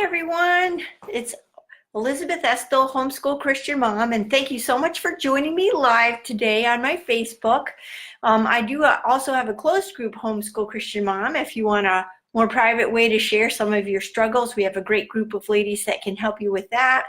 Hi, everyone. It's Elizabeth Estill, Homeschool Christian Mom, and thank you so much for joining me live today on my Facebook. I do also have a closed group, Homeschool Christian Mom. If you want a more private way to share some of your struggles, we have a great group of ladies that can help you with that.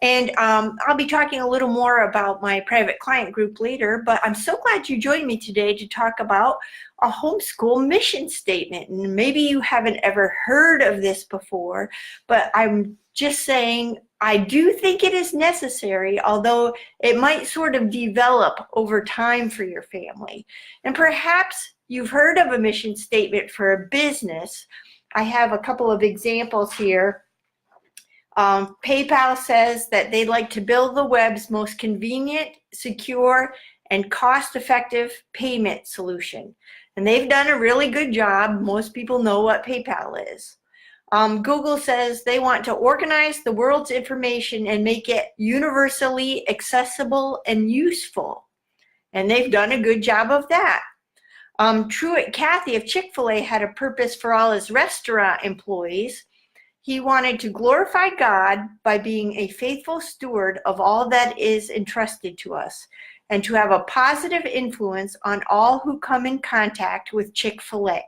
And I'll be talking a little more about my private client group later, but I'm so glad you joined me today to talk about a homeschool mission statement. And maybe you haven't ever heard of this before, but I'm just saying I do think it is necessary, although it might sort of develop over time for your family. And perhaps you've heard of a mission statement for a business. I have a couple of examples here. PayPal says that they'd like to build the web's most convenient, secure, and cost-effective payment solution. And they've done a really good job. Most people know what PayPal is. Google says they want to organize the world's information and make it universally accessible and useful. And they've done a good job of that. Truett Cathy of Chick-fil-A had a purpose for all his restaurant employees. He wanted to glorify God by being a faithful steward of all that is entrusted to us and to have a positive influence on all who come in contact with Chick-fil-A.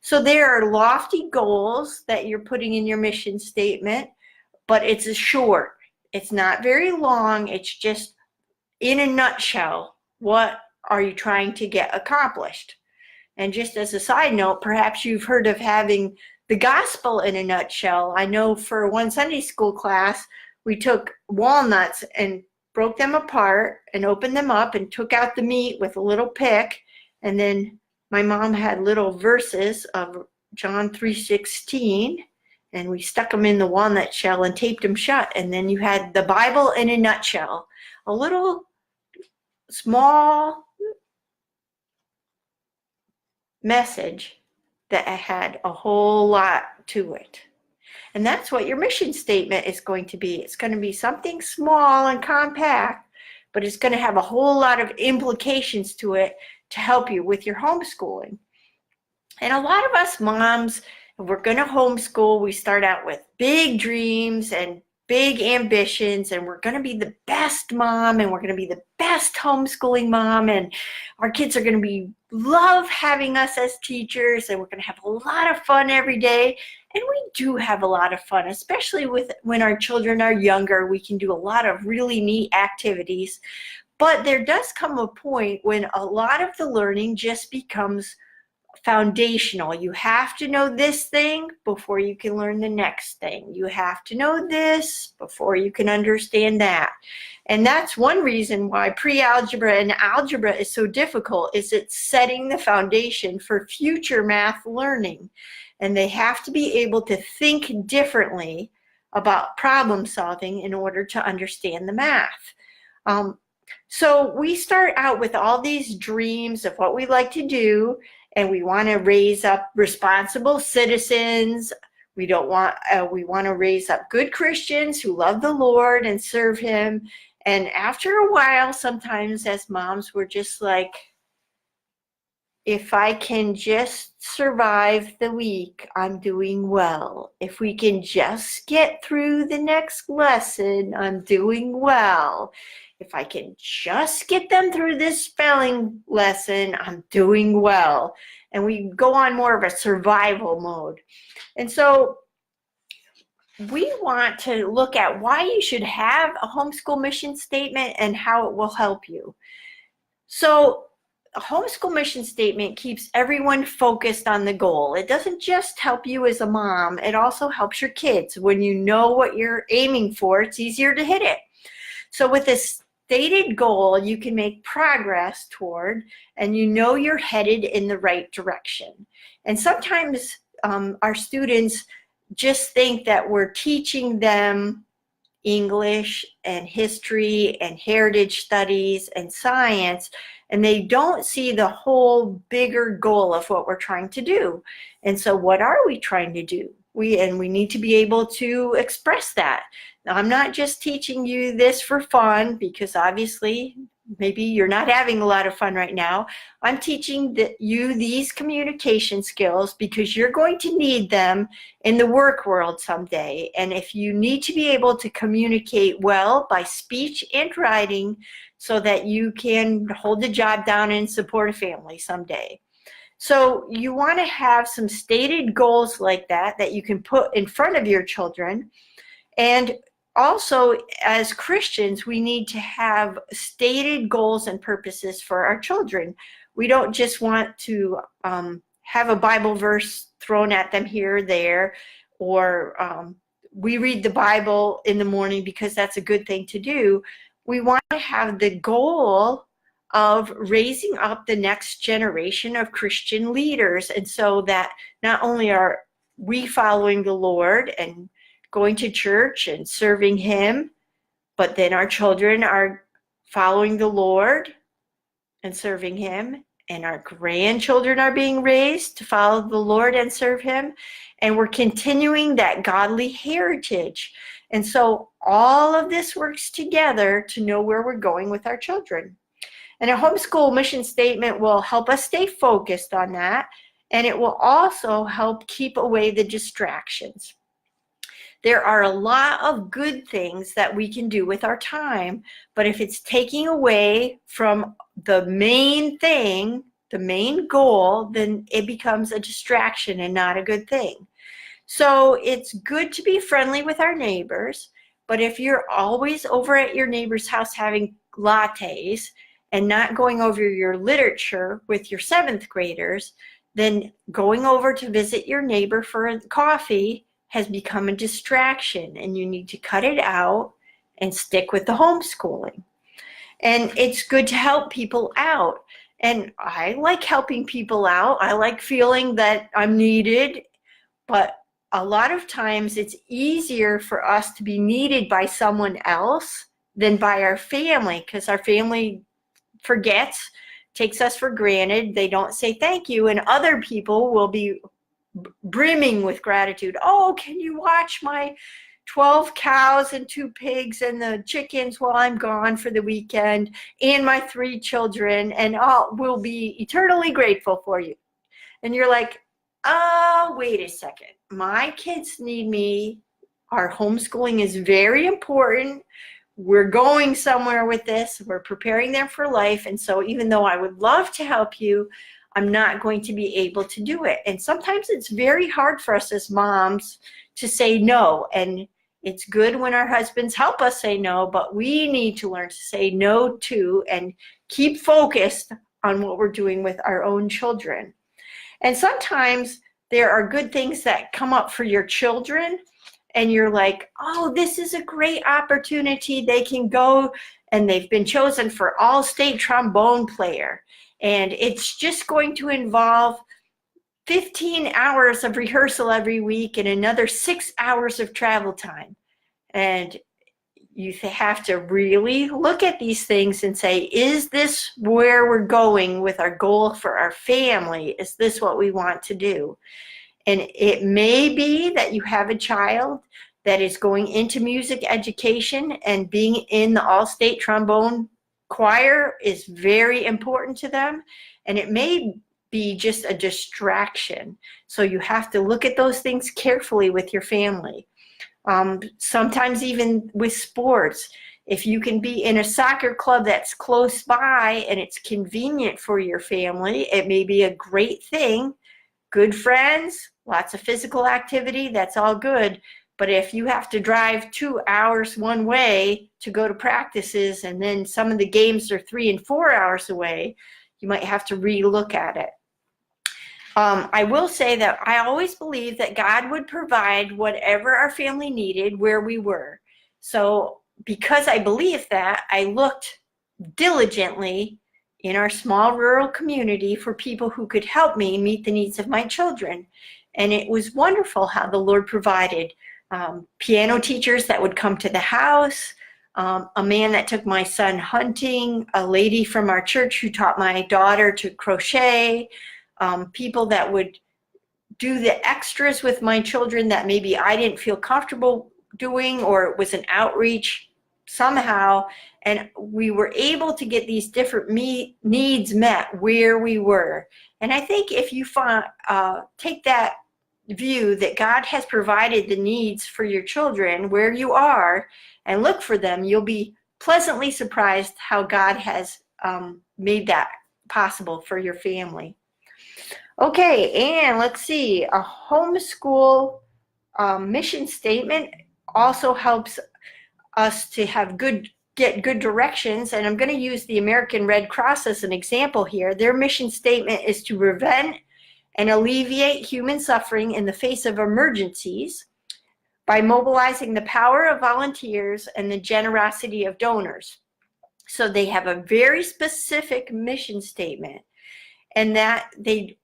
So there are lofty goals that you're putting in your mission statement, but it's short. It's not very long. It's just in a nutshell, what are you trying to get accomplished? And just as a side note, perhaps you've heard of having the gospel in a nutshell. I know for one Sunday school class, we took walnuts and broke them apart and opened them up and took out the meat with a little pick. And then my mom had little verses of John 3:16, and we stuck them in the walnut shell and taped them shut. And then you had the Bible in a nutshell, a little small message that had a whole lot to it. And that's what your mission statement is going to be. It's going to be something small and compact, but it's going to have a whole lot of implications to it to help you with your homeschooling. And a lot of us moms, if we're going to homeschool, we start out with big dreams and big ambitions, and we're going to be the best mom, and we're going to be the best homeschooling mom, and our kids are going to love having us as teachers, and we're going to have a lot of fun every day. And we do have a lot of fun, especially when our children are younger. We can do a lot of really neat activities, but there does come a point when a lot of the learning just becomes foundational. You have to know this thing before you can learn the next thing. You have to know this before you can understand that. And that's one reason why pre-algebra and algebra is so difficult, is it's setting the foundation for future math learning. And they have to be able to think differently about problem solving in order to understand the math. So we start out with all these dreams of what we like to do, and we want to raise up responsible citizens. We want to raise up good Christians who love the Lord and serve Him. And after a while, sometimes as moms, we're just like, if I can just survive the week, I'm doing well. If we can just get through the next lesson, I'm doing well. If I can just get them through this spelling lesson, I'm doing well. And we go on more of a survival mode. And so we want to look at why you should have a homeschool mission statement and how it will help you. So a homeschool mission statement keeps everyone focused on the goal. It doesn't just help you as a mom, it also helps your kids. When you know what you're aiming for, it's easier to hit it. So with this stated goal, you can make progress toward, and you know you're headed in the right direction. And sometimes our students just think that we're teaching them English and history and heritage studies and science, and they don't see the whole bigger goal of what we're trying to do. And so what are we trying to do? We need to be able to express that. Now, I'm not just teaching you this for fun, because obviously maybe you're not having a lot of fun right now. I'm teaching you these communication skills because you're going to need them in the work world someday. And if you need to be able to communicate well by speech and writing so that you can hold the job down and support a family someday. So you want to have some stated goals like that you can put in front of your children. And also, as Christians, we need to have stated goals and purposes for our children. We don't just want to have a Bible verse thrown at them here or there, or we read the Bible in the morning because that's a good thing to do. We want to have the goal of raising up the next generation of Christian leaders, and so that not only are we following the Lord and going to church and serving him, but then our children are following the Lord and serving him, and our grandchildren are being raised to follow the Lord and serve him, and we're continuing that godly heritage. And so all of this works together to know where we're going with our children. And a homeschool mission statement will help us stay focused on that, and it will also help keep away the distractions. There are a lot of good things that we can do with our time, but if it's taking away from the main thing, the main goal, then it becomes a distraction and not a good thing. So it's good to be friendly with our neighbors, but if you're always over at your neighbor's house having lattes and not going over your literature with your 7th graders, then going over to visit your neighbor for coffee has become a distraction, and you need to cut it out and stick with the homeschooling. And it's good to help people out. And I like helping people out. I like feeling that I'm needed, but a lot of times it's easier for us to be needed by someone else than by our family, because our family forgets, takes us for granted. They don't say thank you, and other people will be brimming with gratitude. Oh, can you watch my 12 cows and 2 pigs and the chickens while I'm gone for the weekend, and my 3 children, and we'll be eternally grateful for you. And you're like, oh, wait a second. My kids need me. Our homeschooling is very important. We're going somewhere with this. We're preparing them for life. And so even though I would love to help you, I'm not going to be able to do it. And sometimes it's very hard for us as moms to say no. And it's good when our husbands help us say no, but we need to learn to say no too and keep focused on what we're doing with our own children. And sometimes there are good things that come up for your children, and you're like, oh, this is a great opportunity. They can go, and they've been chosen for all-state trombone player. And it's just going to involve 15 hours of rehearsal every week and another 6 hours of travel time. And you have to really look at these things and say, is this where we're going with our goal for our family? Is this what we want to do? And it may be that you have a child that is going into music education, and being in the all-state trombone choir is very important to them, and it may be just a distraction. So you have to look at those things carefully with your family. Sometimes even with sports, if you can be in a soccer club that's close by and it's convenient for your family, it may be a great thing. Good friends, lots of physical activity, that's all good. But if you have to drive 2 hours one way to go to practices, and then some of the games are 3 and 4 hours away, you might have to relook at it. I will say that I always believed that God would provide whatever our family needed where we were. So because I believed that, I looked diligently in our small rural community for people who could help me meet the needs of my children. And it was wonderful how the Lord provided piano teachers that would come to the house, a man that took my son hunting, a lady from our church who taught my daughter to crochet, people that would do the extras with my children that maybe I didn't feel comfortable doing, or it was an outreach somehow, and we were able to get these different needs met where we were. And I think if you take that view that God has provided the needs for your children where you are and look for them, you'll be pleasantly surprised how God has made that possible for your family. Okay, and let's see, a homeschool mission statement also helps us to have get good directions. And I'm going to use the American Red Cross as an example here. Their mission statement is to prevent and alleviate human suffering in the face of emergencies by mobilizing the power of volunteers and the generosity of donors. So they have a very specific mission statement, and that they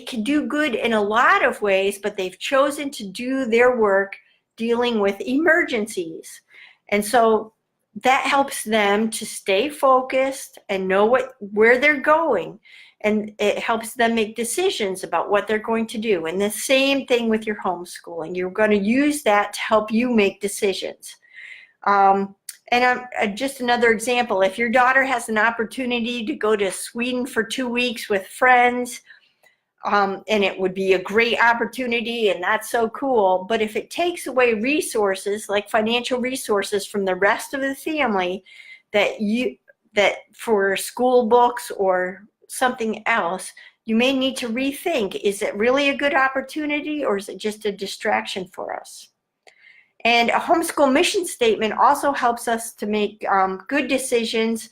can do good in a lot of ways, but they've chosen to do their work dealing with emergencies. And so that helps them to stay focused and know where they're going. And it helps them make decisions about what they're going to do. And the same thing with your homeschooling. You're going to use that to help you make decisions. And just another example, if your daughter has an opportunity to go to Sweden for 2 weeks with friends, and it would be a great opportunity, and that's so cool. But if it takes away resources, like financial resources from the rest of the family, that for school books or something else, you may need to rethink, is it really a good opportunity, or is it just a distraction for us? And a homeschool mission statement also helps us to make good decisions.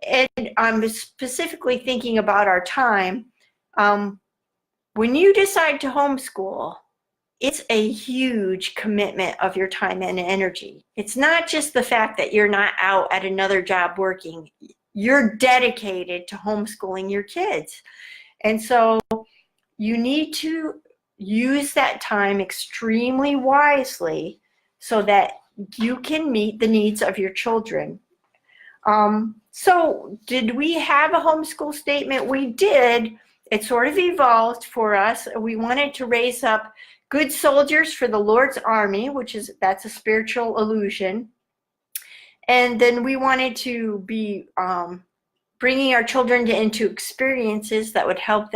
And I'm specifically thinking about our time. When you decide to homeschool, it's a huge commitment of your time and energy. It's not just the fact that you're not out at another job working. You're dedicated to homeschooling your kids. And so you need to use that time extremely wisely so that you can meet the needs of your children. So did we have a homeschool statement? We did. It sort of evolved for us. We wanted to raise up good soldiers for the Lord's army, that's a spiritual illusion. And then we wanted to be bringing our children into experiences that would help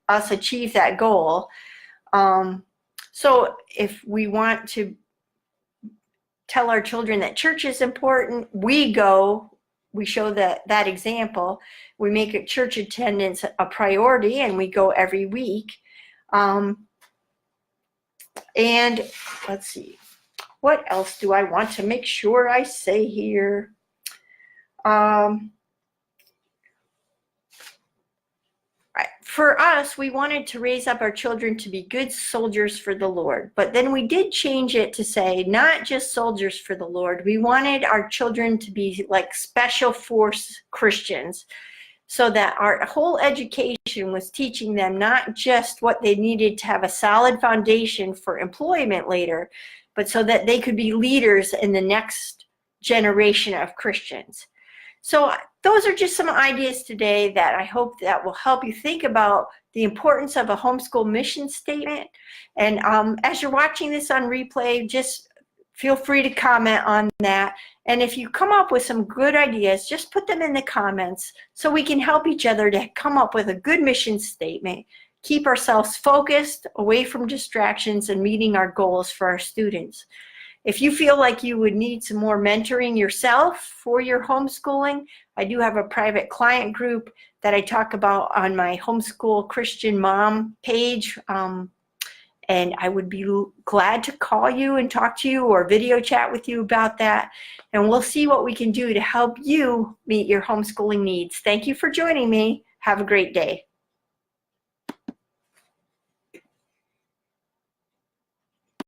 us achieve that goal. So if we want to tell our children that church is important, we show that example. We make church attendance a priority, and we go every week. And let's see, what else do I want to make sure I say here? For us, we wanted to raise up our children to be good soldiers for the Lord. But then we did change it to say, not just soldiers for the Lord. We wanted our children to be like special force Christians, so that our whole education was teaching them not just what they needed to have a solid foundation for employment later, but so that they could be leaders in the next generation of Christians. So those are just some ideas today that I hope that will help you think about the importance of a homeschool mission statement. And as you're watching this on replay, just feel free to comment on that. And if you come up with some good ideas, just put them in the comments so we can help each other to come up with a good mission statement, keep ourselves focused, away from distractions, and meeting our goals for our students. If you feel like you would need some more mentoring yourself for your homeschooling, I do have a private client group that I talk about on my Homeschool Christian Mom page. And I would be glad to call you and talk to you or video chat with you about that. And we'll see what we can do to help you meet your homeschooling needs. Thank you for joining me. Have a great day.